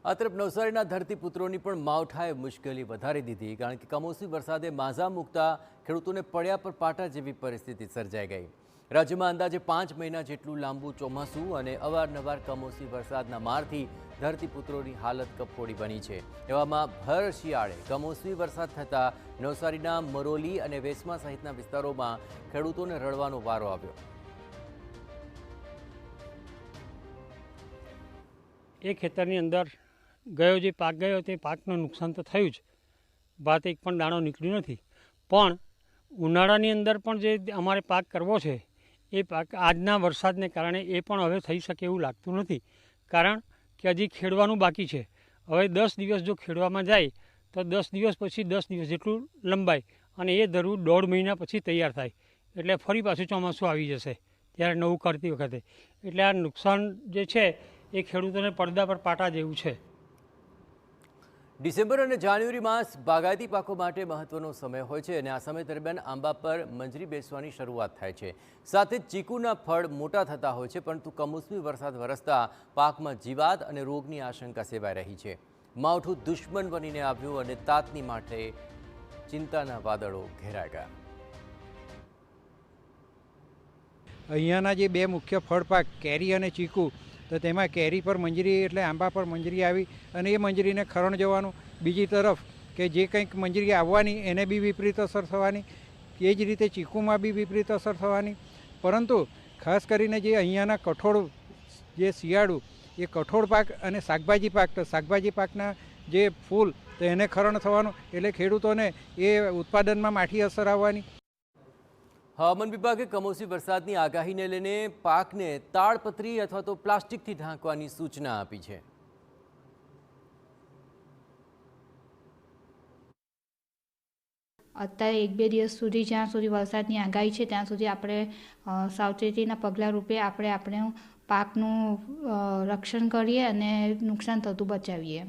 આ તરફ નવસારીના ધરતીપુત્રોની પણ માવઠાએ મુશ્કેલી વધારી દીધી, કારણ કે કમોસમી વરસાદે માઝા મૂકતા ખેડૂતોને પડ્યા પર પાટા જેવી પરિસ્થિતિ સર્જાઈ ગઈ। રાજ્યમાં અંદાજે 5 મહિના જેટલું લાંબુ ચોમાસું અને અવારનવાર કમોસમી વરસાદના મારથી ધરતીપુત્રોની હાલત કફોડી બની છે। એવામાં ભર શિયાળે કમોસમી વરસાદ થતાં નવસારીના મરોલી અને વેસમા સહિતના વિસ્તારોમાં ખેડૂતોને રડવાનો વારો આવ્યો। એ ખેતરની અંદર ગયો જે પાક ગયો તે પાકનું નુકસાન તો થયું જ, ભાત એક પણ દાણો નીકળ્યો નથી। પણ ઉનાળાની અંદર પણ જે અમારે પાક કરવો છે એ પાક આજના વરસાદને કારણે એ પણ હવે થઈ શકે એવું લાગતું નથી, કારણ કે હજી ખેડવાનું બાકી છે। હવે 10 દિવસ જો ખેડવામાં જાય તો 10 દિવસ પછી 10 દિવસ જેટલું લંબાય અને એ ધરવું 1.5 મહિના પછી તૈયાર થાય, એટલે ફરી પાછું ચોમાસું આવી જશે ત્યારે નવું કરતી વખતે। એટલે આ નુકસાન જે છે એ ખેડૂતોને પડદા પર પાટા જેવું છે। ડિસેમ્બર અને જાન્યુઆરી માસ બાગાયતી પાકો માટે મહત્વનો સમય હોય છે અને આ સમય દરમિયાન આંબા પર મંજરી બેસવાની શરૂઆત થાય છે, સાથે જ ચીકુના ફળ મોટા થતા હોય છે, પરંતુ કમોસમી વરસાદ વરસતા પાકમાં જીવાત અને રોગની આશંકા સેવાઈ રહી છે। માવઠું દુશ્મન બનીને આવ્યું અને તાતની માટે ચિંતાના વાદળો ઘેરાઈ ગયા। અહીંયાના જે બે મુખ્ય ફળ પાક કેરી અને ચીકુ, તો તેમાં કેરી પર મંજરી એટલે આંબા પર મંજરી આવી અને એ મંજરીને ખરણ જવાનું, બીજી તરફ કે જે કંઈક મંજરી આવવાની એને બી વિપરીત અસર થવાની, એ જ રીતે ચીકુમાં બી વિપરીત અસર થવાની। પરંતુ ખાસ કરીને જે અહીંયાના કઠોળ જે શિયાળુ એ કઠોળ પાક અને શાકભાજી પાક, તો શાકભાજી પાકના જે ફૂલ તો એને ખરણ થવાનું, એટલે ખેડૂતોને એ ઉત્પાદનમાં માઠી અસર આવવાની। હવામાન વિભાગે કમોસમી વરસાદની આગાહીને લઈને પાકને તાડપત્રી અથવા તો પ્લાસ્ટિકથી ઢાંકવાની સૂચના આપી છે। અત્યારે 1-2 દિવસ સુધી જ્યાં સુધી વરસાદની આગાહી છે ત્યાં સુધી આપણે સાવચેતીના પગલાં રૂપે આપણે પાકનું રક્ષણ કરીએ અને નુકસાન થતું બચાવીએ।